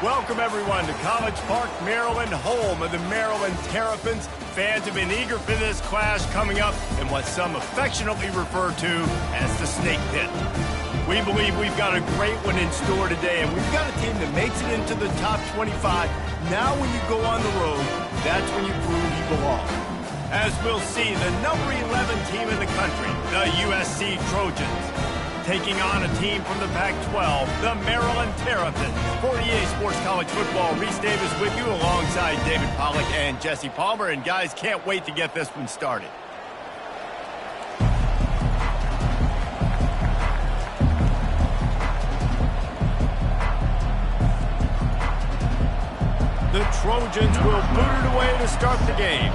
Welcome, everyone, to College Park, Maryland, home of the Maryland Terrapins. Fans have been eager for this clash coming up in what some affectionately refer to as the Snake Pit. We believe we've got a great one in store today, and we've got a team that makes it into the top 25. Now when you go on the road, that's when you prove you belong. As we'll see, the number 11 team in the country, the USC Trojans, taking on a team from the Pac-12, the Maryland Terrapins. For EA Sports College Football, Reese Davis with you alongside David Pollack and Jesse Palmer. And guys, can't wait to get this one started. The Trojans will boot it away to start the game.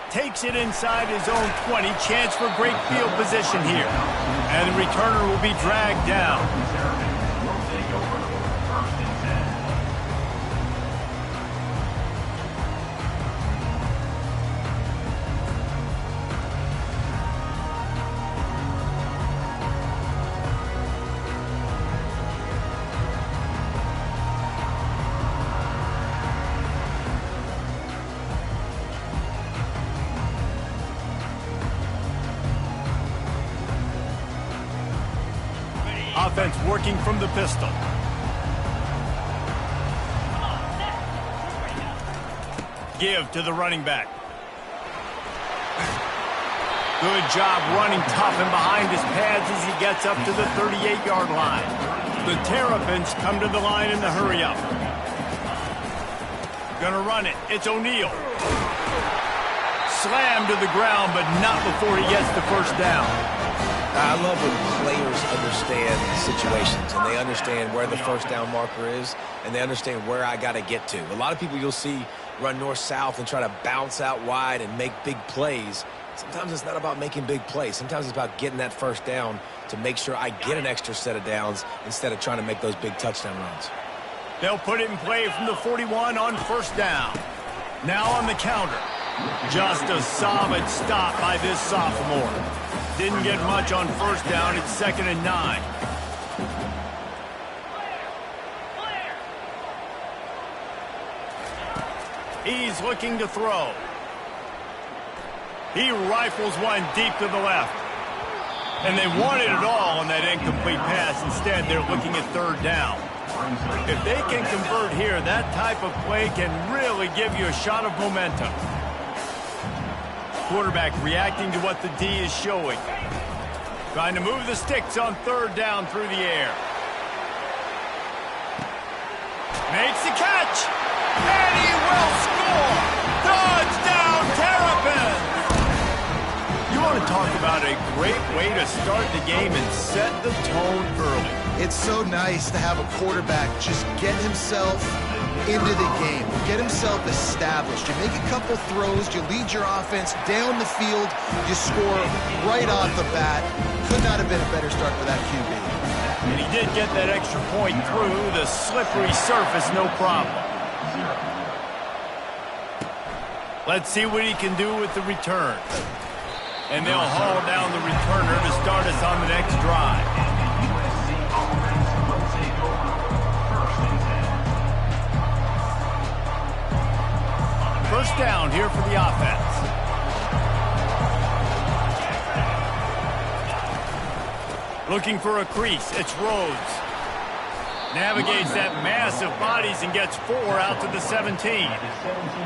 Takes it inside his own 20. Chance for great field position here. And the returner will be dragged down. Offense working from the pistol. Give to the running back. Good job running tough and behind his pads as he gets up to the 38-yard line. The Terrapins come to the line in the hurry-up. Gonna run it. It's O'Neal. Slammed to the ground, but not before he gets the first down. I love when players understand situations and they understand where the first down marker is and they understand where I got to get to. A lot of people you'll see run north-south and try to bounce out wide and make big plays. Sometimes it's not about making big plays. Sometimes it's about getting that first down to make sure I get an extra set of downs instead of trying to make those big touchdown runs. They'll put it in play from the 41 on first down. Now on the counter. Just a solid stop by this sophomore. Didn't get much on first down. It's 2nd and 9. He's looking to throw. He rifles one deep to the left. And they wanted it all on that incomplete pass. Instead, they're looking at 3rd down. If they can convert here, that type of play can really give you a shot of momentum. Quarterback reacting to what the D is showing. Trying to move the sticks on 3rd down through the air. Makes the catch. And he will score. Touchdown, Terrapins. You want to talk about a great way to start the game and set the tone early. It's so nice to have a quarterback just get himself into the game, get himself established. You make a couple throws, you lead your offense down the field, you score right off the bat. Could not have been a better start for that QB. And he did get that extra point through the slippery surface, no problem. Let's see what he can do with the return. And they'll haul down the returner to start us on the next drive. First down here for the offense. Looking for a crease. It's Rhodes. Navigates that mass of bodies and gets 4 out to the 17.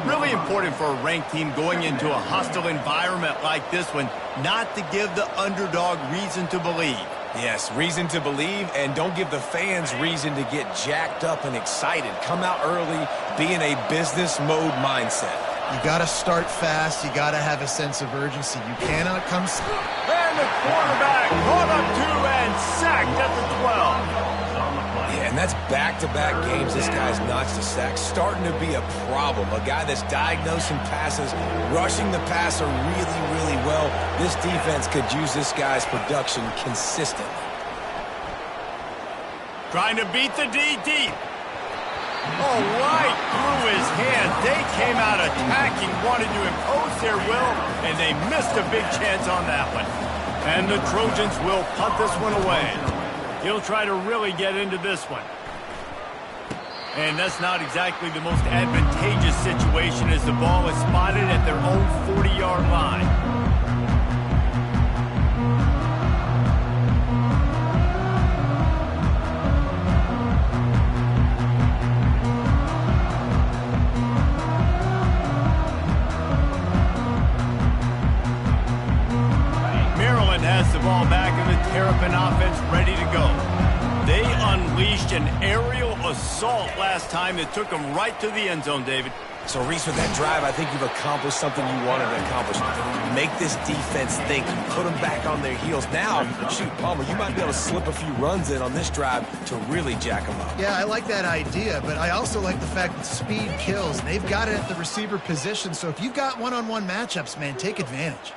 Really important for a ranked team going into a hostile environment like this one, not to give the underdog reason to believe. Yes, reason to believe, and don't give the fans reason to get jacked up and excited. Come out early, be in a business mode mindset. You got to start fast. You got to have a sense of urgency. You cannot come... And the quarterback caught up to and sacked at the 12. Yeah, and that's back-to-back games this guy's notched a sack. Starting to be a problem. A guy that's diagnosing passes, rushing the passer really, really well. This defense could use this guy's production consistently. Trying to beat the D deep. Oh, right through his hand. They came out attacking, wanted to impose their will, and they missed a big chance on that one. And the Trojans will punt this one away. He'll try to really get into this one. And that's not exactly the most advantageous situation as the ball is spotted at their own 40-yard line. Maryland has the ball back and the Terrapin offense ready to go. They unleashed an aerial assault last time that took them right to the end zone, David. So, Reese, with that drive, I think you've accomplished something you wanted to accomplish. Make this defense think. Put them back on their heels. Now, shoot, Palmer, you might be able to slip a few runs in on this drive to really jack them up. Yeah, I like that idea, but I also like the fact that speed kills. They've got it at the receiver position, so if you've got one-on-one matchups, man, take advantage.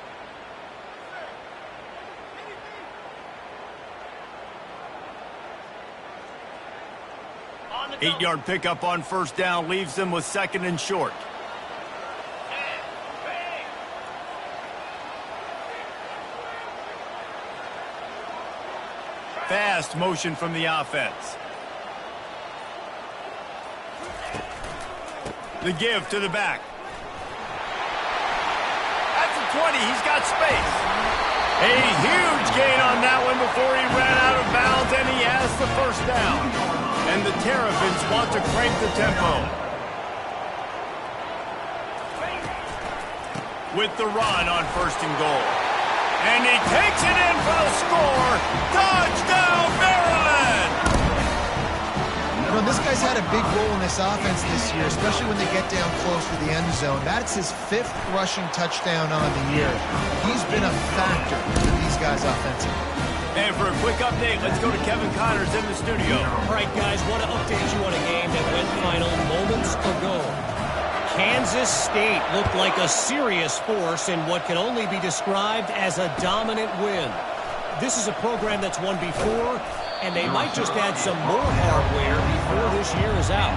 Eight-yard pickup on first down leaves them with 2nd and short. Fast motion from the offense. The give to the back. That's a 20. He's got space. A huge gain on that one before he ran out of bounds, and he has the first down. And the Terrapins want to crank the tempo. With the run on 1st and goal. And he takes it in for the score. Touchdown, Maryland! You know, this guy's had a big role in this offense this year, especially when they get down close to the end zone. That's his 5th rushing touchdown on the year. He's been a factor for these guys offensively. And for a quick update, let's go to Kevin Connors in the studio. All right, guys, want to update you on a game that went final moments ago. Kansas State looked like a serious force in what can only be described as a dominant win. This is a program that's won before, and they might just add some more hardware before this year is out.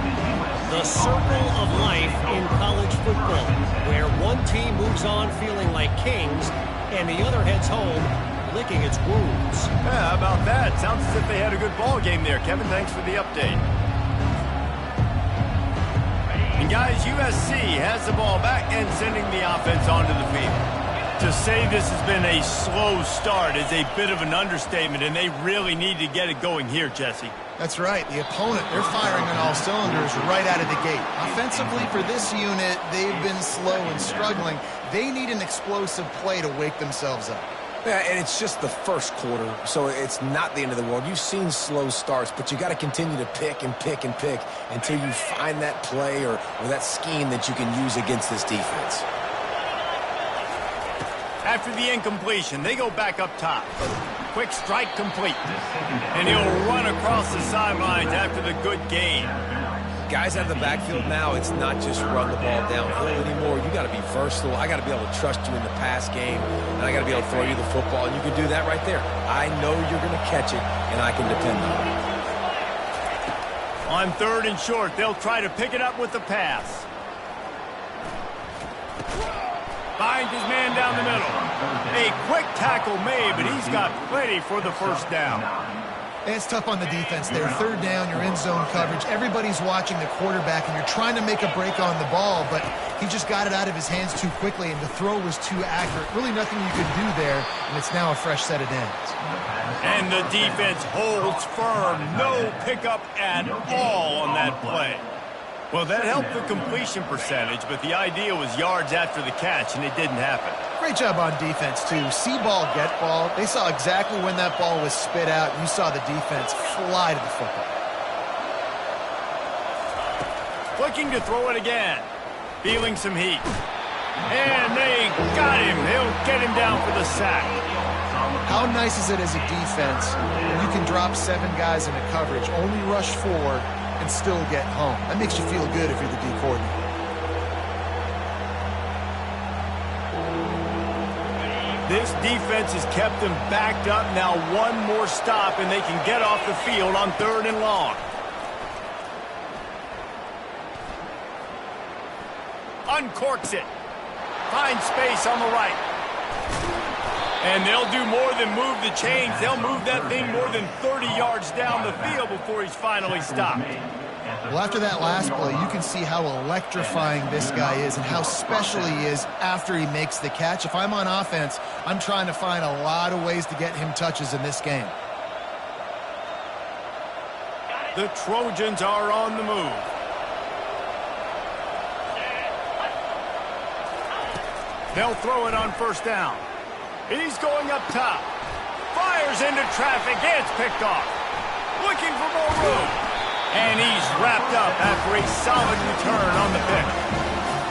The circle of life in college football, where one team moves on feeling like kings, and the other heads home licking its wounds. Yeah, how about that? Sounds as if they had a good ball game there. Kevin, thanks for the update. And guys, USC has the ball back and sending the offense onto the field. To say this has been a slow start is a bit of an understatement, and they really need to get it going here, Jesse. That's right. The opponent, they're firing on all cylinders right out of the gate. Offensively, for this unit, they've been slow and struggling. They need an explosive play to wake themselves up. Yeah, and it's just the first quarter, so it's not the end of the world. You've seen slow starts, but you got to continue to pick and pick and pick until you find that play or that scheme that you can use against this defense. After the incompletion, they go back up top. Quick strike complete. And he'll run across the sidelines after the good gain. Guys out of the backfield now, it's not just run the ball downhill anymore. You got to be versatile. I got to be able to trust you in the pass game, and I got to be able to throw you the football, and you can do that right there. I know you're going to catch it, and I can depend on it. On 3rd and short, they'll try to pick it up with the pass. Finds his man down the middle. A quick tackle made, but he's got plenty for the first down. It's tough on the defense there. 3rd down, you're in zone coverage. Everybody's watching the quarterback, and you're trying to make a break on the ball, but he just got it out of his hands too quickly, and the throw was too accurate. Really nothing you could do there, and it's now a fresh set of downs. And the defense holds firm. No pickup at all on that play. Well, that helped the completion percentage, but the idea was yards after the catch, and it didn't happen. Great job on defense, too. See ball, get ball. They saw exactly when that ball was spit out. You saw the defense fly to the football. Looking to throw it again. Feeling some heat. And they got him. They'll get him down for the sack. How nice is it as a defense when you can drop 7 guys in a coverage, only rush 4, and still get home? That makes you feel good if you're the D coordinator. This defense has kept them backed up. Now one more stop, and they can get off the field on 3rd and long. Uncorks it. Finds space on the right. And they'll do more than move the chains. They'll move that thing more than 30 yards down the field before he's finally stopped. Well, after that last play, you can see how electrifying this guy is and how special he is after he makes the catch. If I'm on offense, I'm trying to find a lot of ways to get him touches in this game. The Trojans are on the move. They'll throw it on first down. He's going up top. Fires into traffic. It's picked off. Looking for more room. And he's wrapped up after a solid return on the pick.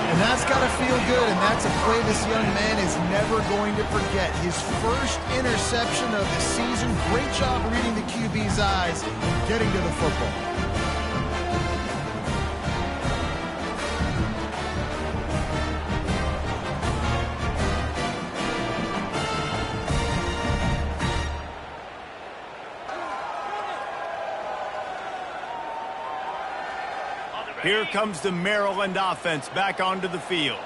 And that's got to feel good, and that's a play this young man is never going to forget. His first interception of the season. Great job reading the QB's eyes and getting to the football. Here comes the Maryland offense back onto the field.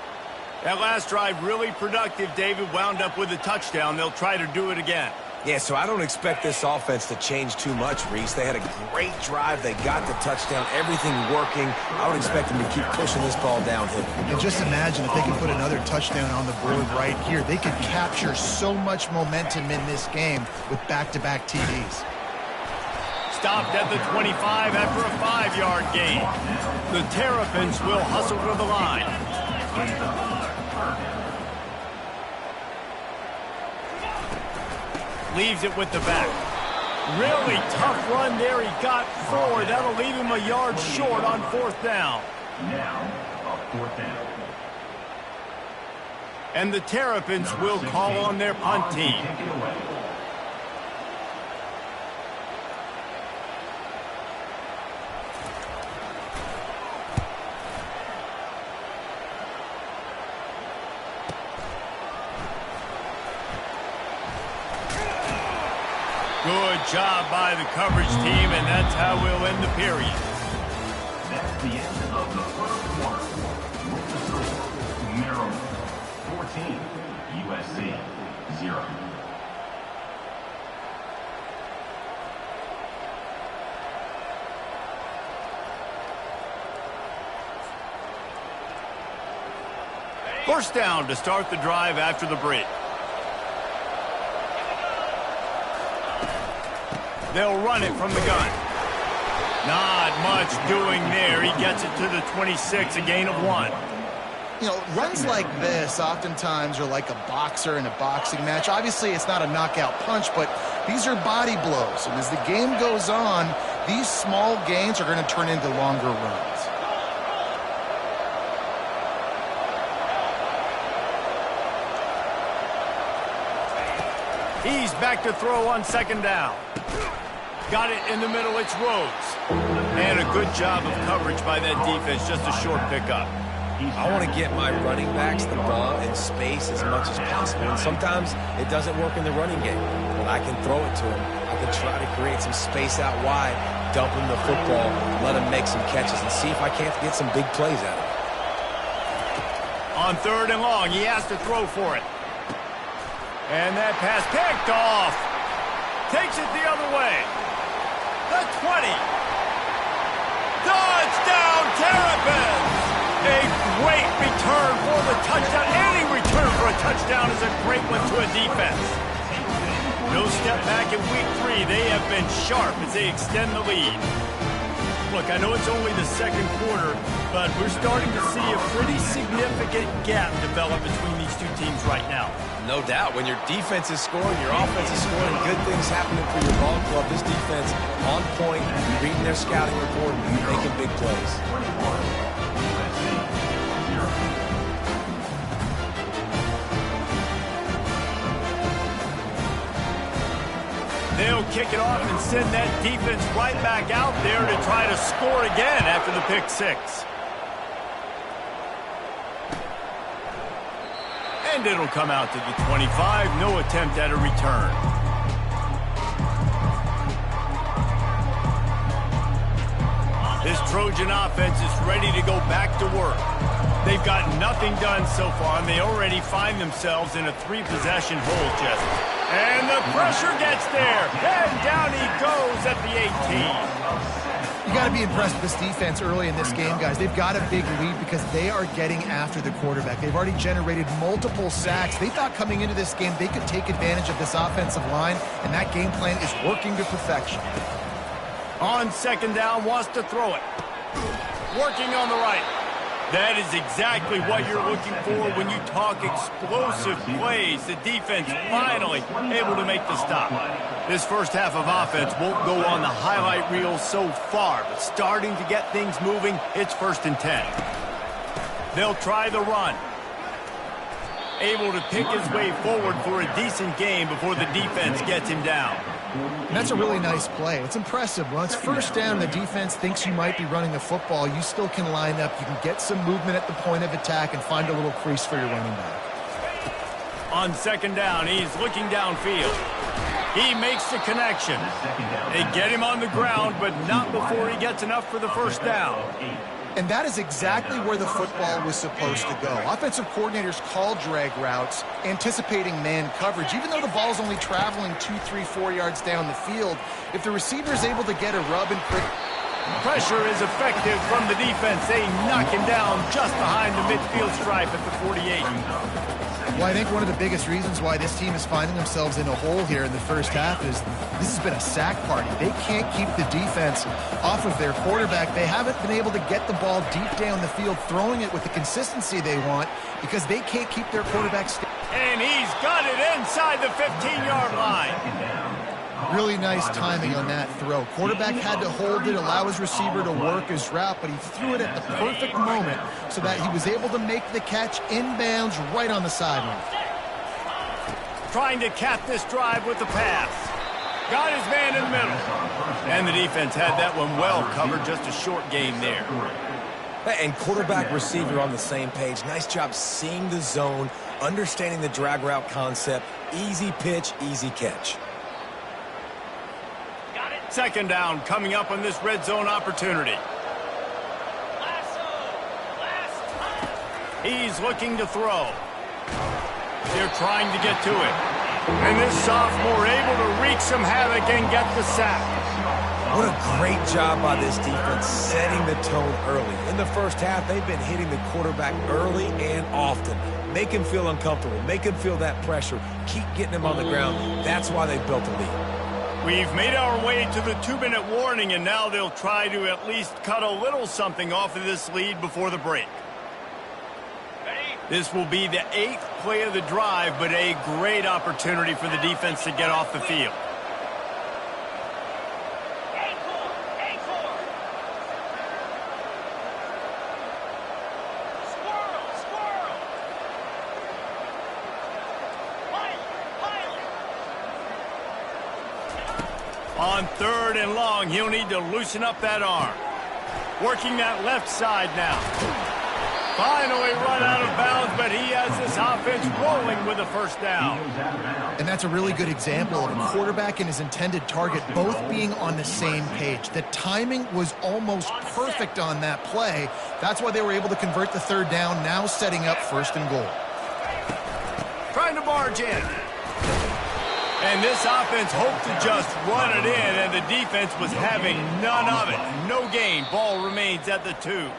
That last drive really productive, David. Wound up with a touchdown. They'll try to do it again. Yeah, so I don't expect this offense to change too much, Reese. They had a great drive. They got the touchdown. Everything working. I would expect them to keep pushing this ball downhill. And just imagine if they can put another touchdown on the board right here. They could capture so much momentum in this game with back-to-back TDs. Stopped at the 25 after a 5-yard gain. The Terrapins will hustle to the line. Leaves it with the back. Really tough run there. He got 4. That'll leave him a yard short on fourth down. And the Terrapins will call on their punt team. Good job by the coverage team, and that's how we'll end the period. That's the end of the first quarter. Maryland 14, USC 0. First down to start the drive after the break. They'll run it from the gun. Not much doing there. He gets it to the 26, a gain of 1. You know, runs like this oftentimes are like a boxer in a boxing match. Obviously, it's not a knockout punch, but these are body blows. And as the game goes on, these small gains are going to turn into longer runs. He's back to throw on second down. Got it in the middle, it's Rhodes. And a good job of coverage by that defense, just a short pickup. I want to get my running backs the ball in space as much as possible. And sometimes it doesn't work in the running game. When I can throw it to him, I can try to create some space out wide, dump him the football, let him make some catches, and see if I can't get some big plays out of it. On third and long, he has to throw for it. And that pass picked off. Takes it the other way. The 20. Touchdown, Terrapins! A great return for the touchdown. Any return for a touchdown is a great one to a defense. No step back in week 3. They have been sharp as they extend the lead. Look, I know it's only the second quarter, but we're starting to see a pretty significant gap develop between these two teams right now. No doubt. When your defense is scoring, your offense is scoring, good things happening for your ball club. This defense on point, reading their scouting report, making big plays. They'll kick it off and send that defense right back out there to try to score again after the pick 6. And it'll come out to the 25. No attempt at a return. This Trojan offense is ready to go back to work. They've got nothing done so far, and they already find themselves in a 3-possession hole, Jesse. And the pressure gets there, and down he goes at the 18. You got to be impressed with this defense early in this game, guys. They've got a big lead because they are getting after the quarterback. They've already generated multiple sacks. They thought coming into this game they could take advantage of this offensive line, and that game plan is working to perfection. On second down, wants to throw it. Working on the right. That is exactly what you're looking for when you talk explosive plays. The defense finally able to make the stop. This first half of offense won't go on the highlight reel so far, but starting to get things moving, it's 1st and 10. They'll try the run. Able to pick his way forward for a decent game before the defense gets him down. And that's a really nice play. It's impressive. When it's 1st down, the defense thinks you might be running the football. You still can line up. You can get some movement at the point of attack and find a little crease for your running back. On 2nd down, he's looking downfield. He makes the connection. They get him on the ground, but not before he gets enough for the 1st down. And that is exactly where the football was supposed to go. Offensive coordinators call drag routes, anticipating man coverage. Even though the ball's only traveling 2, 3, 4 yards down the field, if the receiver is able to get a rub and prick. Pressure is effective from the defense. They knock him down just behind the midfield stripe at the 48. Well, I think one of the biggest reasons why this team is finding themselves in a hole here in the first half is this has been a sack party. They can't keep the defense off of their quarterback. They haven't been able to get the ball deep down the field, throwing it with the consistency they want because they can't keep their quarterback steady. And he's got it inside the 15-yard line. Really nice timing on that throw. Quarterback had to hold it, allow his receiver to work his route, but he threw it at the perfect moment so that he was able to make the catch inbounds right on the sideline. Trying to cap this drive with the pass. Got his man in the middle. And the defense had that one well covered, just a short game there. And quarterback receiver on the same page. Nice job seeing the zone, understanding the drag route concept. Easy pitch, easy catch. 2nd down coming up on this red zone opportunity. He's looking to throw. They're trying to get to it. And this sophomore able to wreak some havoc and get the sack. What a great job by this defense setting the tone early. In the first half, they've been hitting the quarterback early and often. Make him feel uncomfortable. Make him feel that pressure. Keep getting him on the ground. That's why they've built a lead. We've made our way to the 2-minute warning, and now they'll try to at least cut a little something off of this lead before the break. This will be the 8th play of the drive, but a great opportunity for the defense to get off the field. On 3rd and long, he'll need to loosen up that arm. Working that left side now. Finally run out of bounds, but he has this offense rolling with a 1st down. And that's a really good example of a quarterback and his intended target both being on the same page. The timing was almost perfect on that play. That's why they were able to convert the 3rd down, now setting up 1st and goal. Trying to barge in. And this offense hoped to just run it in, and the defense was having none of it. No gain. Ball remains at the 2.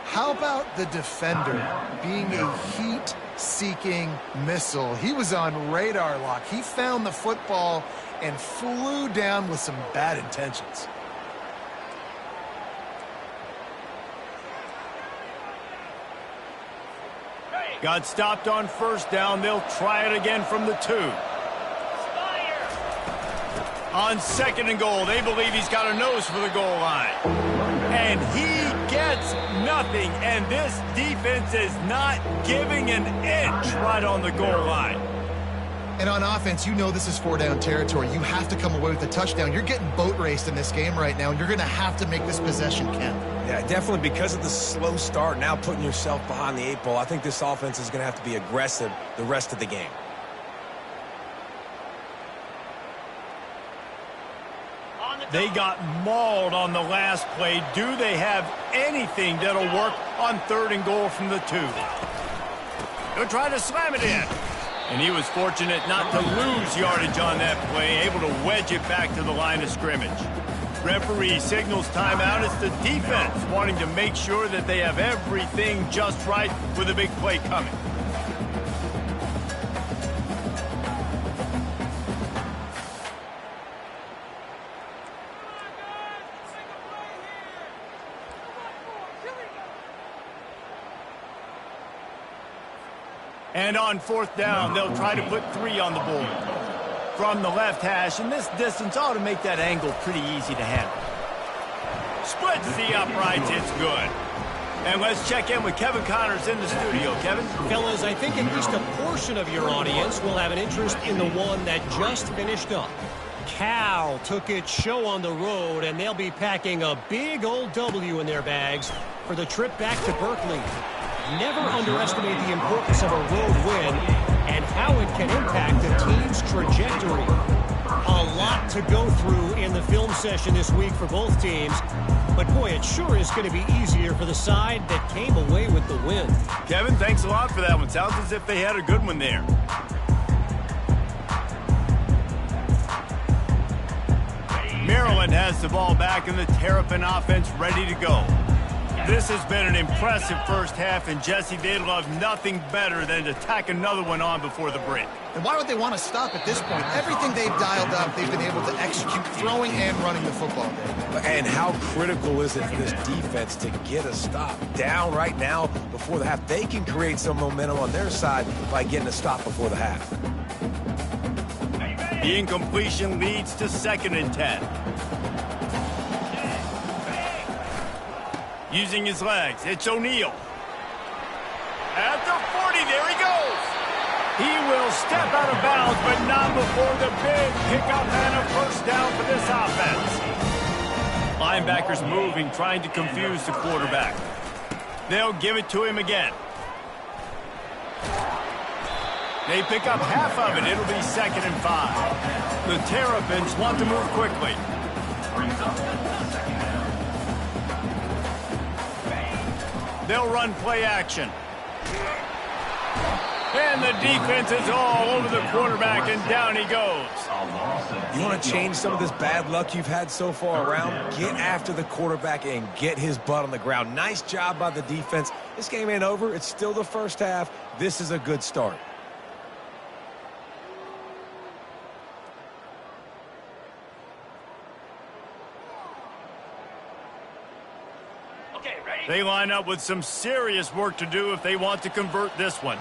How about the defender being a heat-seeking missile? He was on radar lock. He found the football and flew down with some bad intentions. Got stopped on 1st down. They'll try it again from the 2. On 2nd and goal, they believe he's got a nose for the goal line. And he gets nothing, and this defense is not giving an inch right on the goal line. And on offense, you know this is 4-down territory. You have to come away with a touchdown. You're getting boat raced in this game right now, and you're going to have to make this possession count. Yeah, definitely because of the slow start, now putting yourself behind the 8 ball, I think this offense is going to have to be aggressive the rest of the game. They got mauled on the last play. Do they have anything that'll work on 3rd and goal from the 2? They'll try to slam it in. And he was fortunate not to lose yardage on that play, able to wedge it back to the line of scrimmage. Referee signals timeout. It's the defense wanting to make sure that they have everything just right with a big play coming. And on 4th down, they'll try to put 3 on the board. From the left hash, and this distance ought to make that angle pretty easy to handle. Splits the uprights, it's good. And let's check in with Kevin Connors in the studio. Kevin? Fellas, I think at least a portion of your audience will have an interest in the one that just finished up. Cal took its show on the road, and they'll be packing a big old W in their bags for the trip back to Berkeley. Never underestimate the importance of a road win and how it can impact a team's trajectory. A lot to go through in the film session this week for both teams, but boy, it sure is going to be easier for the side that came away with the win. Kevin, thanks a lot for that one. Sounds as if they had a good one there. Maryland has the ball back and the Terrapin offense ready to go. This has been an impressive first half, and Jesse, they'd love nothing better than to tack another one on before the break. And why would they want to stop at this point? Everything they've dialed up, they've been able to execute throwing and running the football. And how critical is it for this defense to get a stop down right now before the half? They can create some momentum on their side by getting a stop before the half. The incompletion leads to 2nd and 10. Using his legs, it's O'Neal. At the 40, there he goes. He will step out of bounds, but not before the big pickup and a 1st down for this offense. Linebackers moving, trying to confuse the quarterback. They'll give it to him again. They pick up half of it. It'll be 2nd and 5. The Terrapins want to move quickly. They'll run play action. And the defense is all over the quarterback, and down he goes. You want to change some of this bad luck you've had so far around? Get after the quarterback and get his butt on the ground. Nice job by the defense. This game ain't over. It's still the first half. This is a good start. They line up with some serious work to do if they want to convert this one.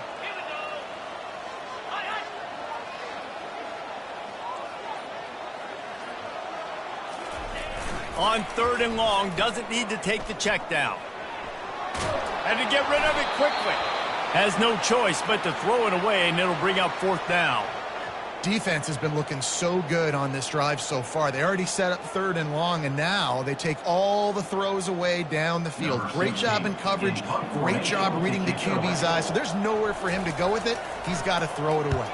On 3rd and long, doesn't need to take the check down. And to get rid of it quickly. Has no choice but to throw it away, and it'll bring up 4th down. Defense has been looking so good on this drive so far. They already set up 3rd and long, and now they take all the throws away down the field. Great job in coverage, great job reading the QB's eyes. So there's nowhere for him to go with it. He's got to throw it away.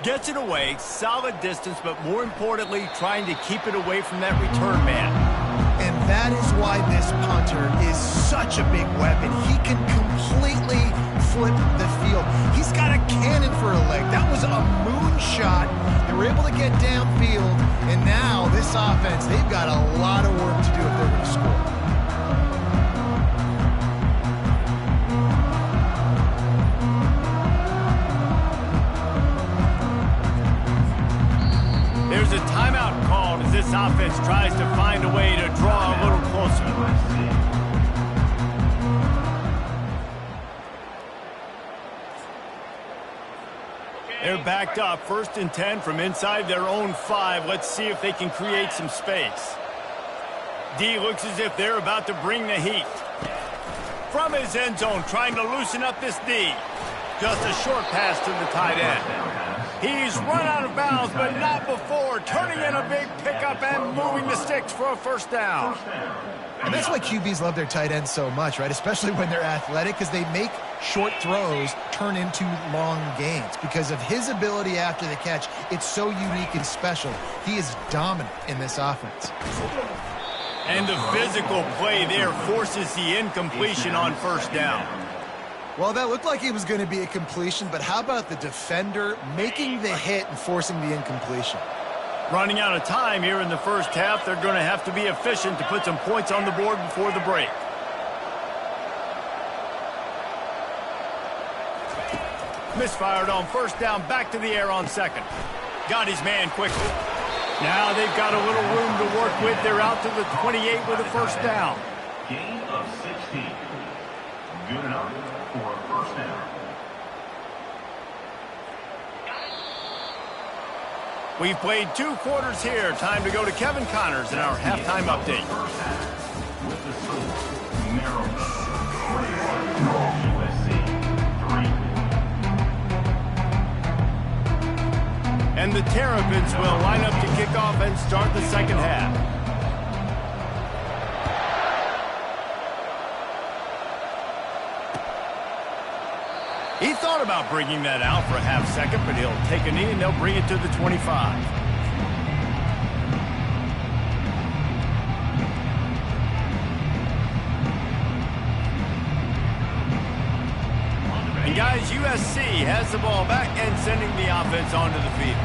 Gets it away, solid distance, but more importantly, trying to keep it away from that return man. And that is why this punter is such a big weapon. He can completely flip the field. He's got a cannon for a leg. That was a moonshot. They were able to get downfield, and now this offense, they've got a lot of work to do if they're going to score. There's a timeout called as this offense tries to find a way to draw a little closer. They're backed up, 1st and 10 from inside their own 5. Let's see if they can create some space. D looks as if they're about to bring the heat. From his end zone, trying to loosen up this D. Just a short pass to the tight end. He's run out of bounds, but not before turning in a big pickup and moving the sticks for a first down. And that's why QBs love their tight ends so much, right? Especially when they're athletic, because they make short throws turn into long gains. Because of his ability after the catch, it's so unique and special. He is dominant in this offense. And the physical play there forces the incompletion on first down. Well, that looked like it was going to be a completion, but how about the defender making the hit and forcing the incompletion? Running out of time here in the first half, they're going to have to be efficient to put some points on the board before the break. Misfired on first down, back to the air on second. Got his man quickly. Now they've got a little room to work with. They're out to the 28 with a first down. Gain of 16. Good enough for a first down. We've played 2 quarters here. Time to go to Kevin Connors in our halftime update. First half with the score, Maryland 41, USC 3. And the Terrapins will line up to kick off and start the second half. He thought about bringing that out for a half second, but he'll take a knee and they'll bring it to the 25. And guys, USC has the ball back and sending the offense onto the field.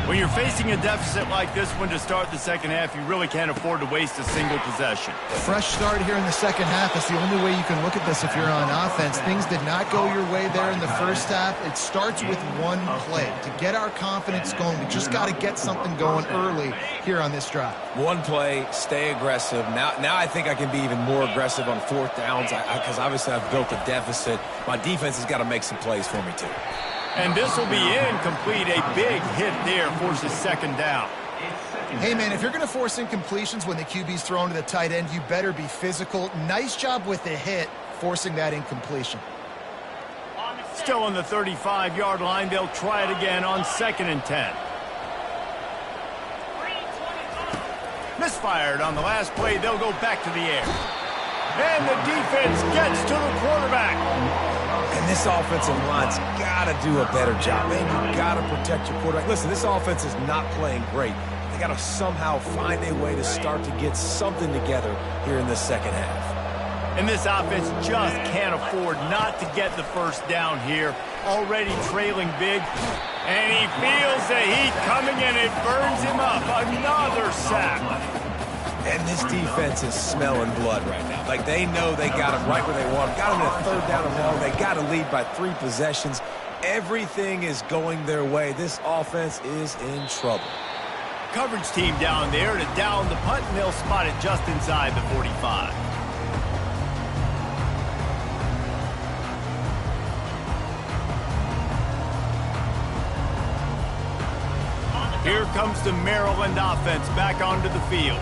When you're facing a deficit like this one to start the second half, you really can't afford to waste a single possession. Fresh start here in the second half. It's the only way you can look at this if you're on offense. Things did not go your way there in the first half. It starts with one play. To get our confidence going, we just got to get something going early here on this drive. One play, stay aggressive. Now I think I can be even more aggressive on fourth downs because obviously I've built a deficit. My defense has got to make some plays for me too. And this will be incomplete. A big hit there forces second down. Hey, man, if you're going to force incompletions when the QB's thrown to the tight end, you better be physical. Nice job with the hit, forcing that incompletion. Still on the 35-yard line. They'll try it again on 2nd and 10. Misfired on the last play. They'll go back to the air. And the defense gets to the quarterback. And this offensive line's got to do a better job, man. You got to protect your quarterback. Listen, this offense is not playing great. They got to somehow find a way to start to get something together here in the second half. And this offense just can't afford not to get the first down here. Already trailing big. And he feels the heat coming and it burns him up. Another sack. And this defense is smelling blood right now. Like, they know they got him right where they want him. Got him in a third down and long. They got to lead by 3 possessions. Everything is going their way. This offense is in trouble. Coverage team down there to down the punt, and they'll spot it just inside the 45. Here comes the Maryland offense back onto the field.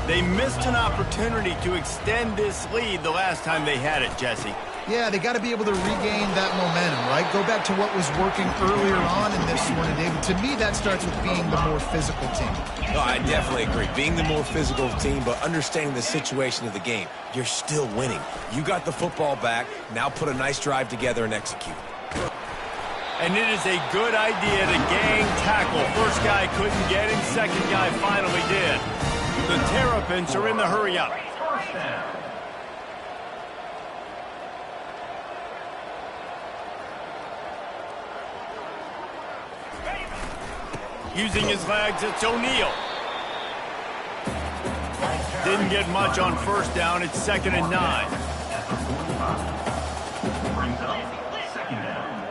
They missed an opportunity to extend this lead the last time they had it, Jesse. Yeah, they got to be able to regain that momentum, right? Go back to what was working earlier on in this one. And to me, that starts with being the more physical team. No, I definitely agree. Being the more physical team, but understanding the situation of the game. You're still winning. You got the football back. Now put a nice drive together and execute. And it is a good idea to gang tackle. First guy couldn't get him. Second guy finally did. The Terrapins are in the hurry-up. Using his legs, it's O'Neal. Didn't get much on first down. It's 2nd and 9. Brings up second down.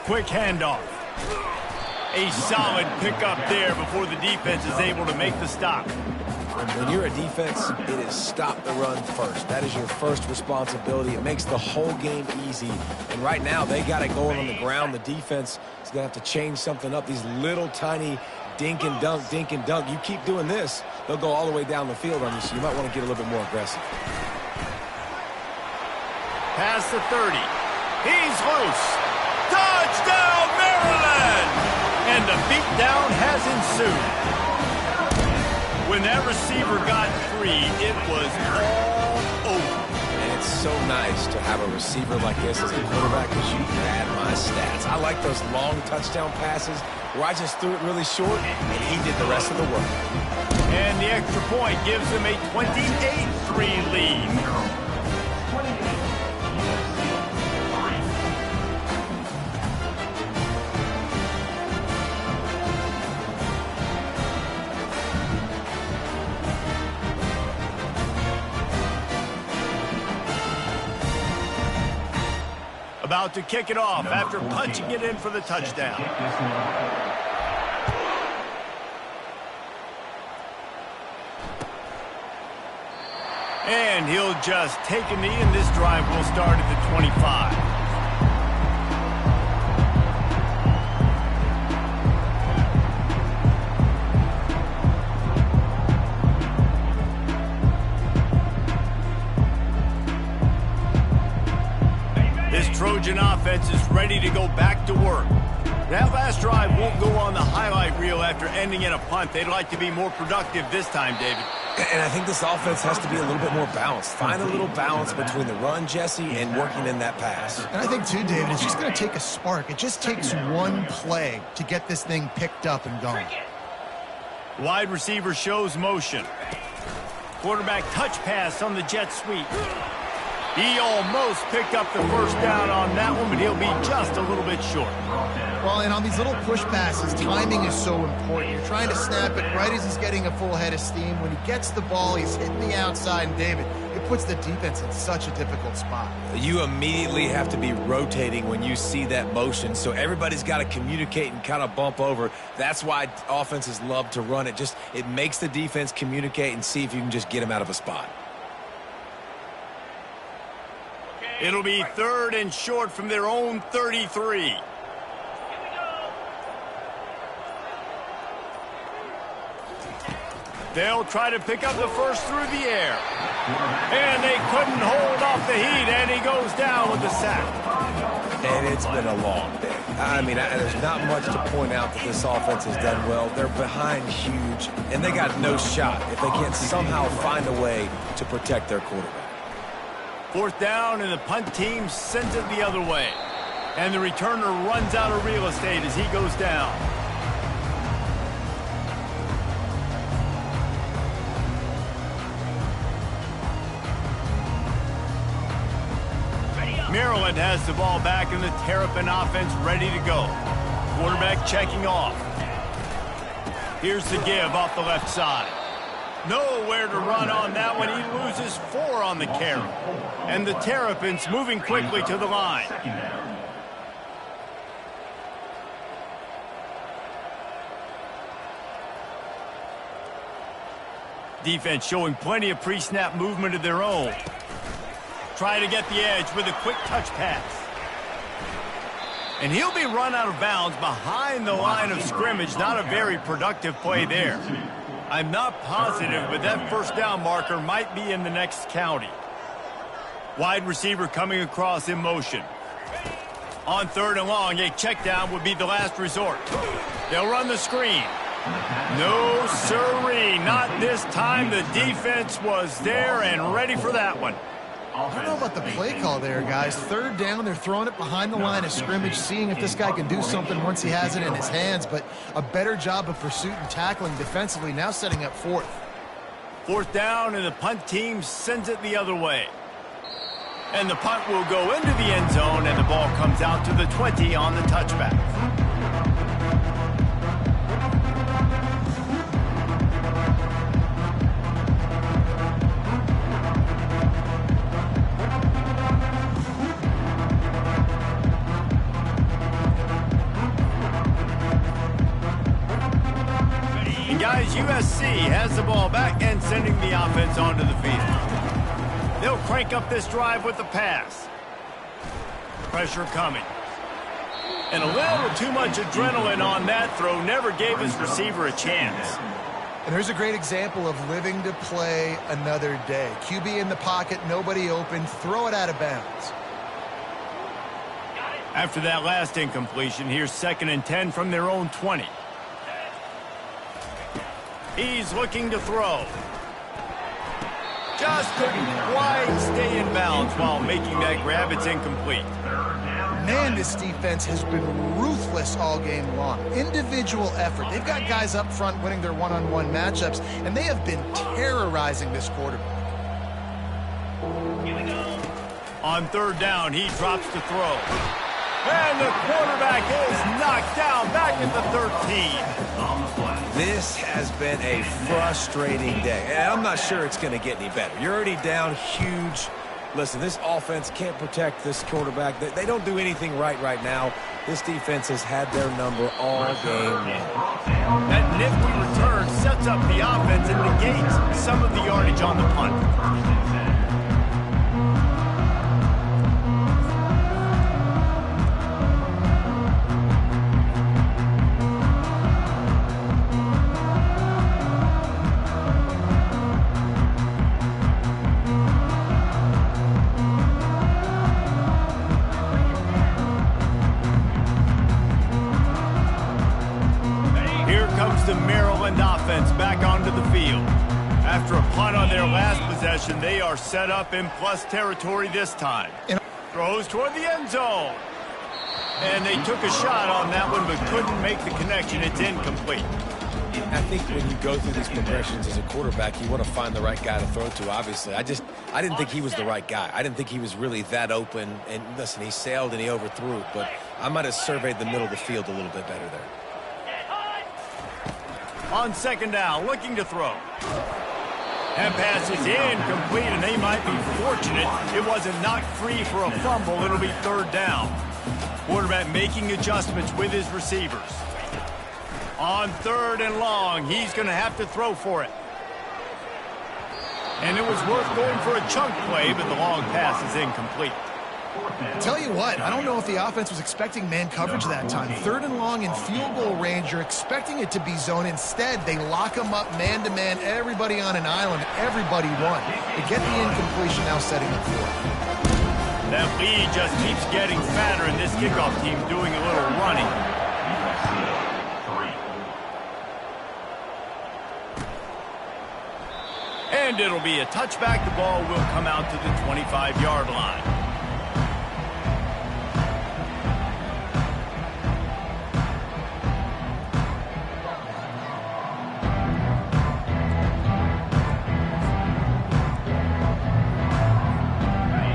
Quick handoff. A solid pickup there before the defense is able to make the stop. When you're a defense, it is stop the run first. That is your first responsibility. It makes the whole game easy. And right now, they got it going on the ground. The defense is going to have to change something up. These little tiny dink and dunk, dink and dunk. You keep doing this, they'll go all the way down the field on you, so you might want to get a little bit more aggressive. Past the 30. He's loose. Touchdown, Maryland! And the beatdown has ensued. When that receiver got free, it was all over. And it's so nice to have a receiver like this as a quarterback because you had my stats. I like those long touchdown passes where I just threw it really short and he did the rest of the work. And the extra point gives them a 28-3 lead. About to kick it off after punching it in for the touchdown. And he'll just take a knee, and this drive will start at the 25. Trojan offense is ready to go back to work. That last drive won't go on the highlight reel after ending in a punt. They'd like to be more productive this time, David. And I think this offense has to be a little bit more balanced. Find a little balance between the run, Jesse, and working in that pass. And I think, too, David, it's just going to take a spark. It just takes one play to get this thing picked up and going. Wide receiver shows motion. Quarterback touch pass on the jet sweep. He almost picked up the first down on that one, but he'll be just a little bit short. Well, and on these little push passes, timing is so important. You're trying to snap it right as he's getting a full head of steam. When he gets the ball, he's hitting the outside, and David, it puts the defense in such a difficult spot. You immediately have to be rotating when you see that motion, so everybody's got to communicate and kind of bump over. That's why offenses love to run it. It makes the defense communicate and see if you can just get them out of a spot. It'll be 3rd and short from their own 33. They'll try to pick up the first through the air. And they couldn't hold off the heat, and he goes down with the sack. And it's been a long day. I mean, there's not much to point out that this offense has done well. They're behind huge, and they got no shot if they can't somehow find a way to protect their quarterback. 4th down, and the punt team sends it the other way. And the returner runs out of real estate as he goes down. Maryland has the ball back, and the Terrapin offense ready to go. Quarterback checking off. Here's the give off the left side. Nowhere to run on that one. He loses 4 on the carry. And the Terrapins moving quickly to the line. Defense showing plenty of pre-snap movement of their own. Try to get the edge with a quick touch pass. And he'll be run out of bounds behind the line of scrimmage. Not a very productive play there. I'm not positive, but that first down marker might be in the next county. Wide receiver coming across in motion. On 3rd and long, a check down would be the last resort. They'll run the screen. No siree, not this time. The defense was there and ready for that one. I don't know about the play call there, guys. 3rd down, they're throwing it behind the line of scrimmage, seeing if this guy can do something once he has it in his hands, but a better job of pursuit and tackling defensively, now setting up 4th. 4th down, and the punt team sends it the other way. And the punt will go into the end zone, and the ball comes out to the 20 on the touchback. Guys, USC has the ball back and sending the offense onto the field. They'll crank up this drive with the pass. Pressure coming. And a little too much adrenaline on that throw. Never gave his receiver a chance. And there's a great example of living to play another day. QB in the pocket, nobody open, throw it out of bounds. After that last incompletion, here's 2nd and 10 from their own 20. He's looking to throw. Just couldn't quite stay in bounds while making that grab. It's incomplete. Man, this defense has been ruthless all game long. Individual effort. They've got guys up front winning their one-on-one matchups, and they have been terrorizing this quarterback. On 3rd down, he drops to throw. And the quarterback is knocked down back at the 13. This has been a frustrating day, and I'm not sure it's going to get any better. You're already down huge. Listen, this offense can't protect this quarterback. They don't do anything right now. This defense has had their number all game. That nifty return sets up the offense and negates some of the yardage on the punt. The Maryland offense back onto the field. After a punt on their last possession, they are set up in plus territory this time. Throws toward the end zone. And they took a shot on that one but couldn't make the connection. It's incomplete. I think when you go through these progressions as a quarterback, you want to find the right guy to throw to, obviously. I didn't think he was the right guy. I didn't think he was really that open. And listen, he sailed and he overthrew it, but I might have surveyed the middle of the field a little bit better there. On 2nd down, looking to throw. That pass is incomplete, and they might be fortunate it wasn't knocked free for a fumble. It'll be 3rd down. Quarterback making adjustments with his receivers. On 3rd and long, he's going to have to throw for it. And it was worth going for a chunk play, but the long pass is incomplete. Tell you what, I don't know if the offense was expecting man coverage that time. 3rd and long in field goal range, you're expecting it to be zone. Instead, they lock them up man-to-man, everybody on an island, everybody won. They get the incompletion, now setting up 4. That lead just keeps getting fatter, and this kickoff team doing a little running. And it'll be a touchback. The ball will come out to the 25-yard line.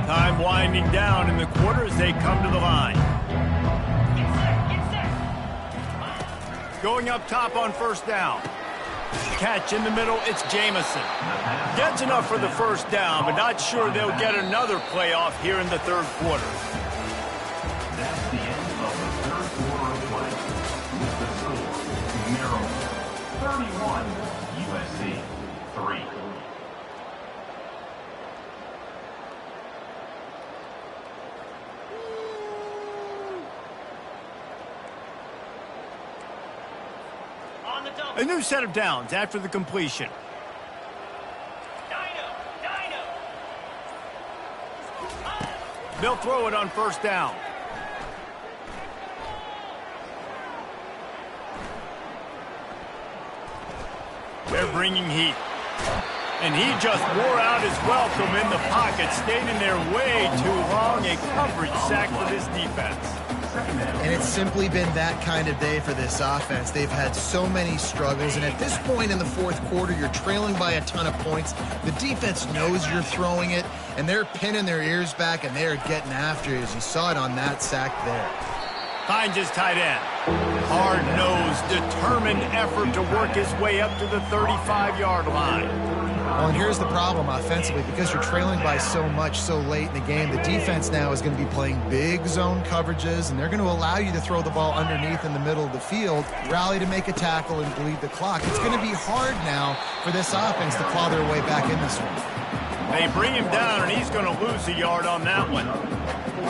Time winding down in the quarter as they come to the line. Going up top on 1st down. Catch in the middle, it's Jamison. Gets enough for the 1st down, but not sure they'll get another playoff here in the 3rd quarter. That's the end of the 3rd quarter of play. The score, Maryland 31, USC 3. A new set of downs after the completion. They'll throw it on 1st down. They're bringing heat. And he just wore out his welcome in the pocket, stayed in there way too long. A coverage sack for this defense. And it's simply been that kind of day for this offense. They've had so many struggles, and at this point in the 4th quarter, you're trailing by a ton of points. The defense knows you're throwing it, and they're pinning their ears back, and they're getting after it, as you saw it on that sack there. Finds his tight end. Hard-nosed, determined effort to work his way up to the 35-yard line. Well, and here's the problem offensively. Because you're trailing by so much so late in the game, the defense now is going to be playing big zone coverages, and they're going to allow you to throw the ball underneath in the middle of the field, rally to make a tackle, and bleed the clock. It's going to be hard now for this offense to claw their way back in this one. They bring him down, and he's going to lose a yard on that one.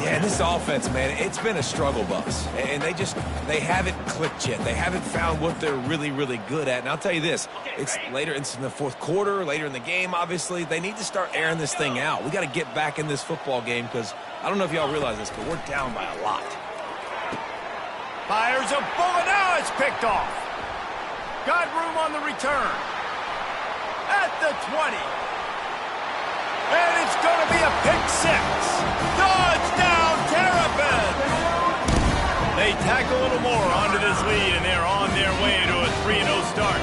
Yeah, this offense, man, it's been a struggle bus. And they haven't clicked yet. They haven't found what they're really, really good at. And I'll tell you this, it's later in the 4th quarter, later in the game, obviously. They need to start airing this thing out. We got to get back in this football game because I don't know if y'all realize this, but we're down by a lot. Fires a bullet. Now it's picked off. Got room on the return. At the 20. And it's going to be a pick six. Touchdown, Terrapins! They tack a little more onto this lead, and they're on their way to a 3-0 start.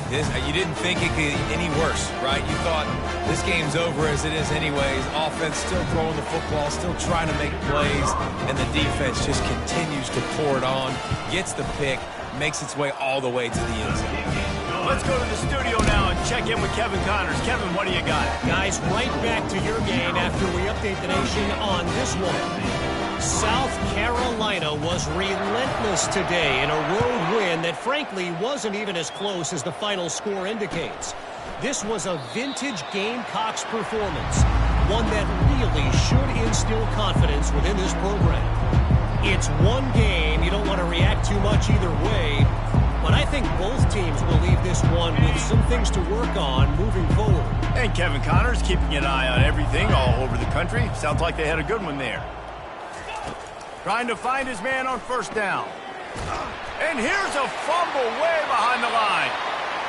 Dude, you didn't think it could get any worse, right? You thought this game's over as it is anyways. Offense still throwing the football, still trying to make plays, and the defense just continues to pour it on, gets the pick, makes its way all the way to the end zone. Let's go to the studio now and check in with Kevin Connors. Kevin, what do you got? Guys, right back to your game after we update the nation on this one. South Carolina was relentless today in a road win that frankly wasn't even as close as the final score indicates. This was a vintage Gamecocks performance, one that really should instill confidence within this program. It's one game, you don't want to react too much either way, but I think both teams will leave this one with some things to work on moving forward. And Kevin Connors keeping an eye on everything all over the country. Sounds like they had a good one there. Trying to find his man on first down. And here's a fumble way behind the line.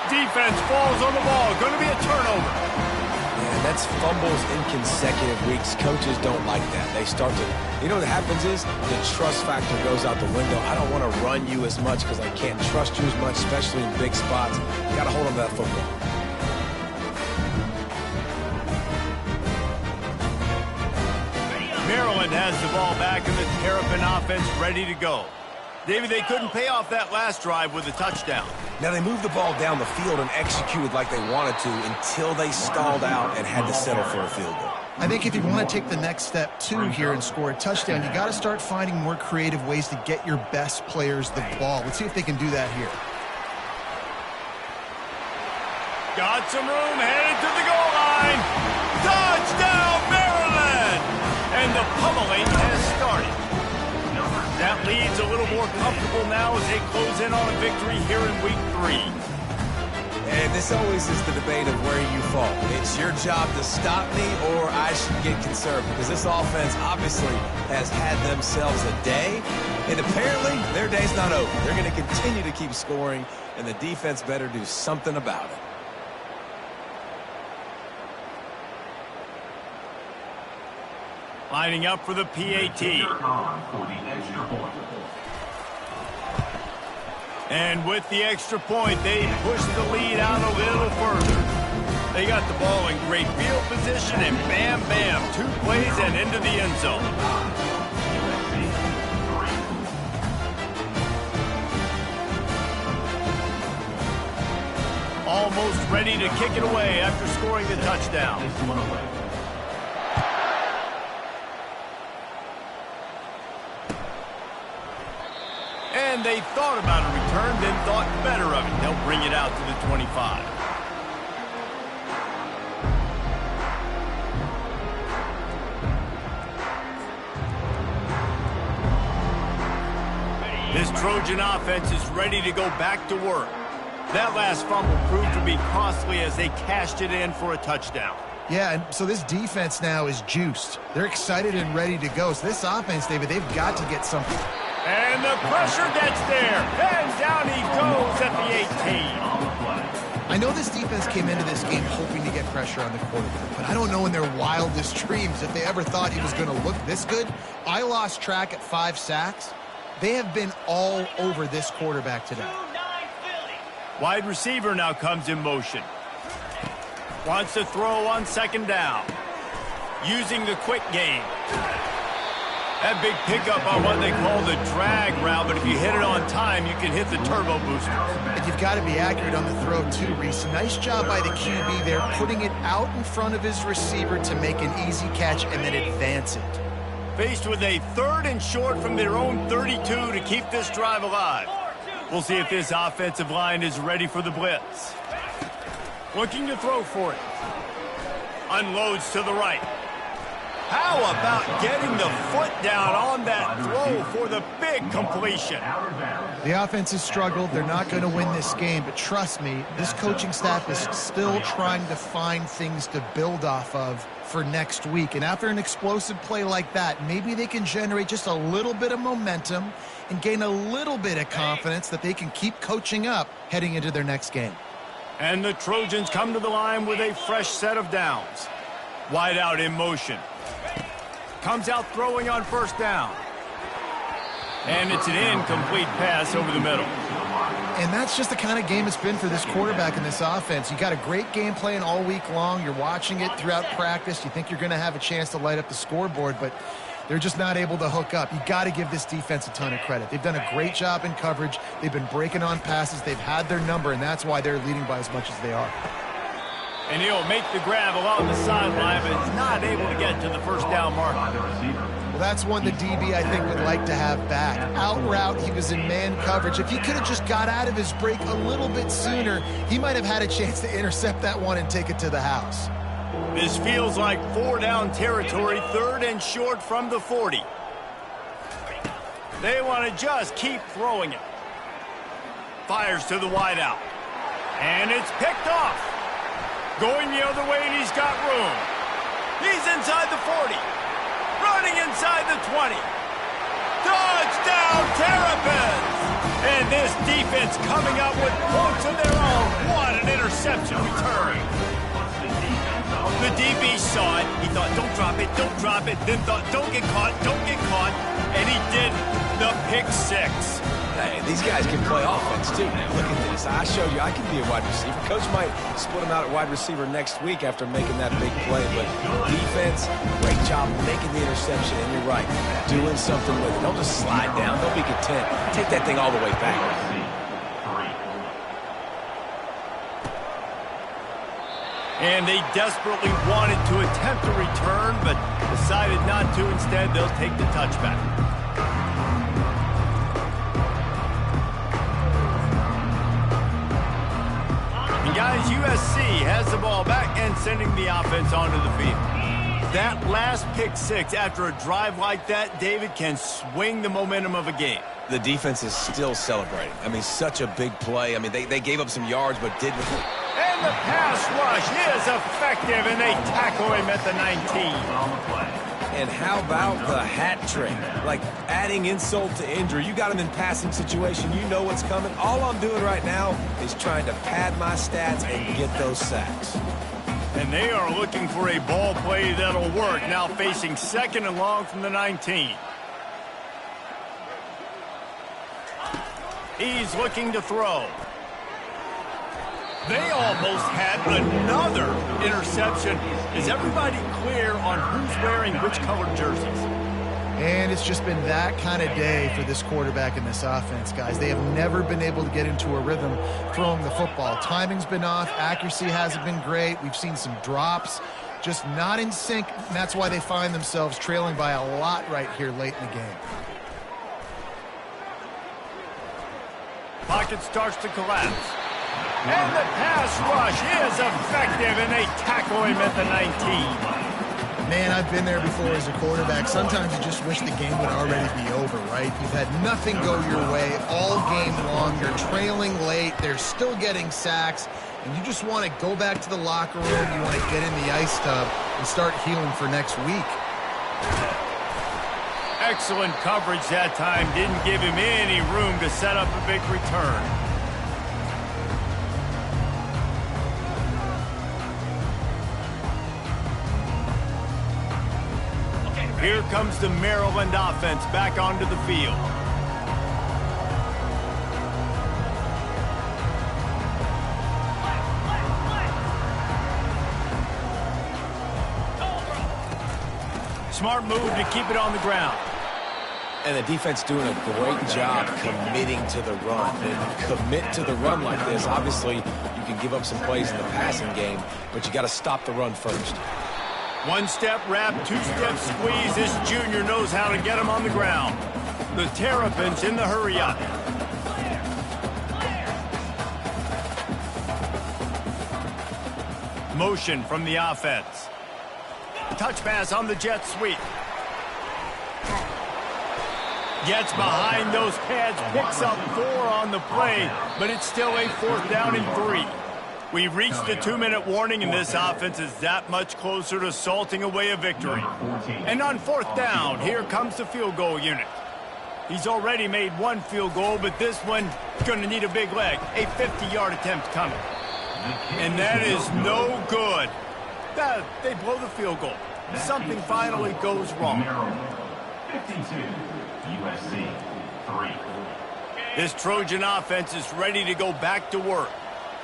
Defense falls on the ball. Going to be a turnover. Man, that's fumbles in consecutive weeks. Coaches don't like that. They start to, you know what happens is the trust factor goes out the window. I don't want to run you as much because I can't trust you as much, especially in big spots. You got to hold on to that football. Maryland has the ball back and the Terrapin offense ready to go. David, they couldn't pay off that last drive with a touchdown. Now, they moved the ball down the field and executed like they wanted to until they stalled out and had to settle for a field goal. I think if you want to take the next step, too, here and score a touchdown, you got to start finding more creative ways to get your best players the ball. Let's see if they can do that here. Got some room, headed to the goal line. Touchdown, Maryland! And the pummeling has started. That lead's a little more comfortable now as they close in on a victory here in week 3. And this always is the debate of where you fall. It's your job to stop me or I should get conservative because this offense obviously has had themselves a day, and apparently their day's not over. They're going to continue to keep scoring, and the defense better do something about it. Lining up for the PAT. And with the extra point, they push the lead out a little further. They got the ball in great field position, and bam, bam, 2 plays and into the end zone. Almost ready to kick it away after scoring the touchdown. And they thought about a return, then thought better of it. They'll bring it out to the 25. This Trojan offense is ready to go back to work. That last fumble proved to be costly as they cashed it in for a touchdown. Yeah, and so this defense now is juiced. They're excited and ready to go. So this offense, David, they've got to get something. And the pressure gets there. And down he goes at the 18. I know this defense came into this game hoping to get pressure on the quarterback, but I don't know in their wildest dreams if they ever thought he was going to look this good. I lost track at 5 sacks. They have been all over this quarterback today. Wide receiver now comes in motion. Wants to throw on second down. Using the quick game. That big pickup on what they call the drag route, but if you hit it on time, you can hit the turbo booster. And you've got to be accurate on the throw too, Reese. Nice job by the QB there, putting it out in front of his receiver to make an easy catch and then advance it. Faced with a 3rd and short from their own 32 to keep this drive alive. We'll see if this offensive line is ready for the blitz. Looking to throw for it. Unloads to the right. How about getting the foot down on that throw for the big completion? The offense has struggled. They're not going to win this game, but trust me, this coaching staff is still trying to find things to build off of for next week. And after an explosive play like that, maybe they can generate just a little bit of momentum and gain a little bit of confidence that they can keep coaching up heading into their next game. And the Trojans come to the line with a fresh set of downs. Wide out in motion. Comes out throwing on first down. And it's an incomplete pass over the middle. And that's just the kind of game it's been for this quarterback in this offense. You got a great game plan all week long. You're watching it throughout practice. You think you're going to have a chance to light up the scoreboard, but they're just not able to hook up. You got to give this defense a ton of credit. They've done a great job in coverage. They've been breaking on passes. They've had their number, and that's why they're leading by as much as they are. And he'll make the grab along the sideline, but is not able to get to the first down marker. Well, that's one the DB, I think, would like to have back. Out route, he was in man coverage. If he could have just got out of his break a little bit sooner, he might have had a chance to intercept that one and take it to the house. This feels like 4-down territory, 3rd and short from the 40. They want to just keep throwing it. Fires to the wideout. And it's picked off. Going the other way, and he's got room. He's inside the 40. Running inside the 20. Touchdown, Terrapins! And this defense coming up with points of their own. What an interception return. The DB saw it. He thought, don't drop it, don't drop it. Then thought, don't get caught, don't get caught. And he did the pick 6. Hey, these guys can play offense, too. Look at this. I showed you I can be a wide receiver. Coach might split him out at wide receiver next week after making that big play. But defense, great job making the interception. And you're right, doing something with it. Don't just slide down. Don't be content. Take that thing all the way back. And they desperately wanted to attempt a return, but decided not to. Instead, they'll take the touchback. And guys, USC has the ball back and sending the offense onto the field. That last pick 6 after a drive like that, David, can swing the momentum of a game. The defense is still celebrating. I mean, such a big play. I mean, they gave up some yards, but did with it. And the pass rush is effective, and they tackle him at the 19. And how about the hat trick? Like adding insult to injury. You got him in passing situation. You know what's coming. All I'm doing right now is trying to pad my stats and get those sacks. And they are looking for a ball play that'll work. Now facing 2nd and long from the 19. He's looking to throw. They almost had another interception. Is everybody clear on who's wearing which colored jerseys? And it's just been that kind of day for this quarterback in this offense, guys. They have never been able to get into a rhythm throwing the football. Timing's been off. Accuracy hasn't been great. We've seen some drops. Just not in sync. And that's why they find themselves trailing by a lot right here late in the game. Pocket starts to collapse. And the pass rush is effective, and they tackle him at the 19. Man, I've been there before as a quarterback. Sometimes you just wish the game would already be over, right? You've had nothing go your way all game long. You're trailing late. They're still getting sacks. And you just want to go back to the locker room. You want to get in the ice tub and start healing for next week. Excellent coverage that time. Didn't give him any room to set up a big return. Here comes the Maryland offense back onto the field. Smart move to keep it on the ground. And the defense doing a great job committing to the run. And commit to the run like this, obviously you can give up some plays in the passing game, but you got to stop the run first. One-step wrap, two-step squeeze. This junior knows how to get him on the ground. The Terrapins in the hurry-up. Motion from the offense. touch pass on the jet sweep. Gets behind those pads, picks up 4 on the play, but it's still a 4th down and 3. We've reached the 2-minute warning, and this offense is that much closer to salting away a victory. And on 4th down, here comes the field goal unit. He's already made 1 field goal, but this one is going to need a big leg. A 50-yard attempt coming. And that is no good. They blow the field goal. Something finally goes wrong. 52, USC 3. This Trojan offense is ready to go back to work.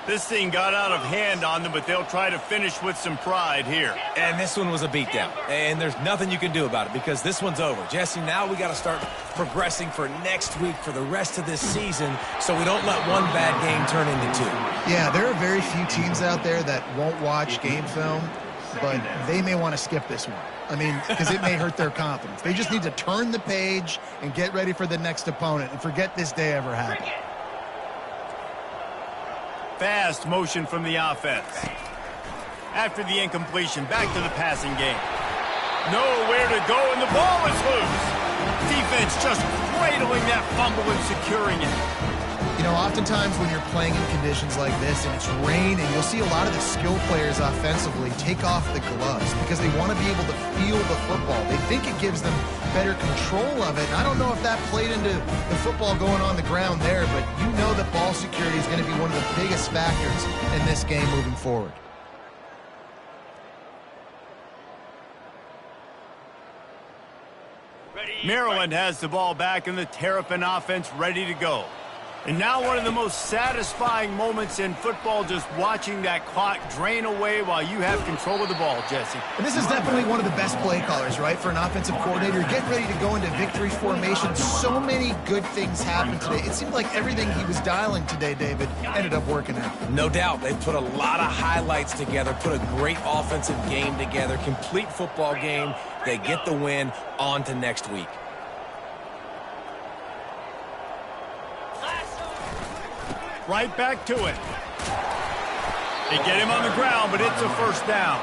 This thing got out of hand on them, but they'll try to finish with some pride here. And this one was a beatdown. And there's nothing you can do about it because this one's over. Jesse, now we got to start progressing for next week for the rest of this season so we don't let one bad game turn into 2. Yeah, there are very few teams out there that won't watch game film, but they may want to skip this one. I mean, because it may hurt their confidence. They just need to turn the page and get ready for the next opponent and forget this day ever happened. Fast motion from the offense. After the incompletion, back to the passing game. Nowhere to go, and the ball is loose. Defense just cradling that fumble and securing it. You know, oftentimes when you're playing in conditions like this and it's raining, you'll see a lot of the skill players offensively take off the gloves because they want to be able to feel the football. They think it gives them better control of it. And I don't know if that played into the football going on the ground there, but you know that ball security is going to be one of the biggest factors in this game moving forward. Maryland has the ball back and the Terrapin offense ready to go. And now one of the most satisfying moments in football, just watching that clock drain away while you have control of the ball, Jesse. And this is definitely one of the best play callers, right, for an offensive coordinator. Get ready to go into victory formation. So many good things happened today. It seemed like everything he was dialing today, David, ended up working out. No doubt. They put a lot of highlights together, put a great offensive game together, complete football game. They get the win. On to next week. Right back to it. They get him on the ground, but it's a 1st down.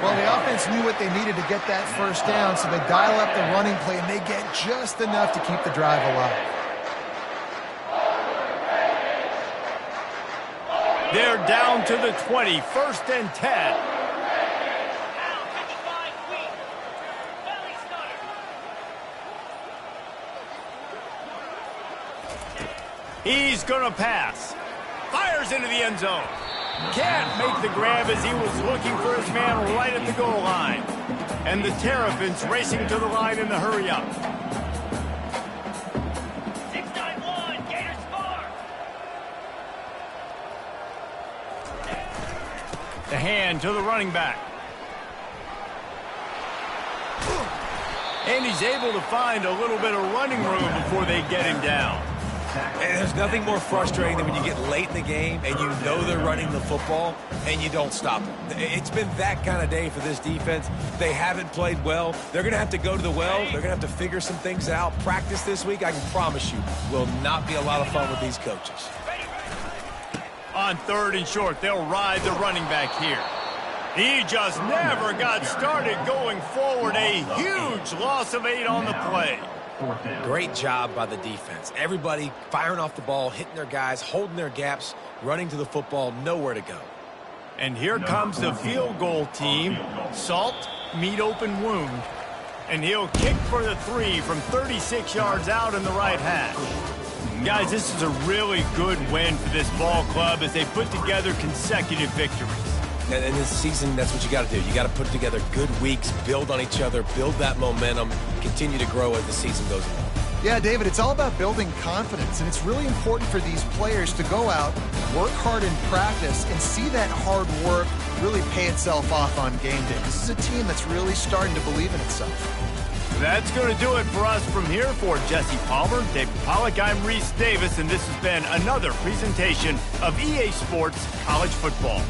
Well, the offense knew what they needed to get that 1st down, so they dial up the running play, and they get just enough to keep the drive alive. They're down to the 20, 1st and 10. He's going to pass. Fires into the end zone. Can't make the grab as he was looking for his man right at the goal line. And the Terrapins racing to the line in the hurry-up. 6-9-1, Gators score. The hand to the running back. And he's able to find a little bit of running room before they get him down. And there's nothing more frustrating than when you get late in the game and you know they're running the football and you don't stop them. It's been that kind of day for this defense. They haven't played well. They're going to have to go to the well. They're going to have to figure some things out. Practice this week, I can promise you, will not be a lot of fun with these coaches. On 3rd and short, they'll ride the running back here. He just never got started going forward. A huge loss of 8 on the play. Great job by the defense. Everybody firing off the ball, hitting their guys, holding their gaps, running to the football, nowhere to go. And here comes the field goal team. Salt, meet open wound. And he'll kick for the 3 from 36 yards out in the right hash. Guys, this is a really good win for this ball club as they put together consecutive victories. And in this season, that's what you got to do. You got to put together good weeks, build on each other, build that momentum, continue to grow as the season goes along. Yeah, David, it's all about building confidence, and it's really important for these players to go out, work hard in practice, and see that hard work really pay itself off on game day. This is a team that's really starting to believe in itself. That's going to do it for us from here. For Jesse Palmer, David Pollack, I'm Reese Davis, and this has been another presentation of EA Sports College Football.